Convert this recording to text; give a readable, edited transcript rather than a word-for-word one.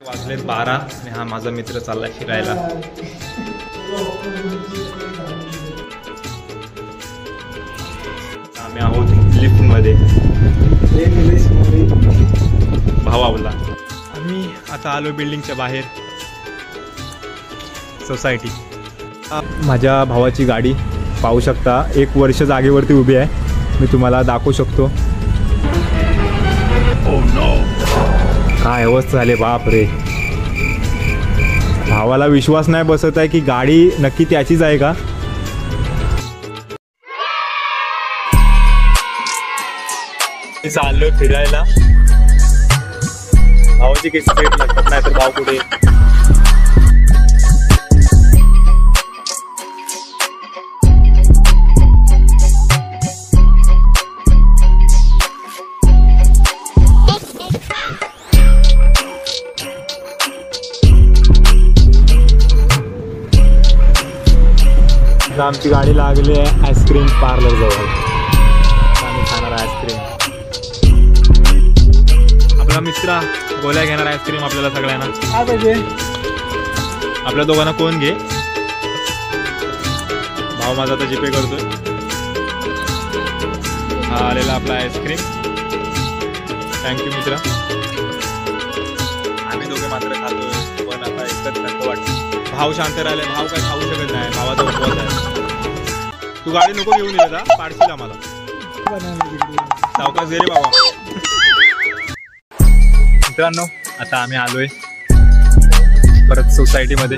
वाजले 12 आणि हा माझा मित्र चाललाय फिरायला. आम्ही आहोत लिफ्ट मध्ये. भाव आवला. आम्ही आता आलो बिल्डिंगच्या बाहेर. सोसायटी. माझ्या भावाची गाडी पाहू शकता. 1 वर्ष जागेवरती उभी आहे. मी तुम्हाला दाखवू शकतो. काय अवस्था झाली बाप रे. भावाला विश्वास नाही बसत आहे की गाडी नक्की त्याचीच आहे का. चाललोय फिरायला. भावाची काही स्टेट लागतात नाही तर भाव कुठे. आमची गाडी लागली आहे आईस्क्रीम पार्लर जवळ. आम्ही खाणार आईस्क्रीम. आपला मित्र गोल्या घेणार आईस्क्रीम आपल्याला सगळ्यांना. काय पाहिजे आपल्या दोघांना कोण घे. भाव माझा आता जीपे करतोय. हा आलेला आपला आईस्क्रीम. थँक्यू मित्र. आम्ही दोघे मात्र खातोय पण आता एकच नको वाटतं. भाव शांत राहिले. भाव काय खाऊ शकत नाही. भावाचा उपवास आहे. तू गाडी नको घेऊन ये जा. पाडशील आम्हाला. सावकाश गेले बाबा. मित्रांनो आता आम्ही आलोय परत सोसायटीमध्ये.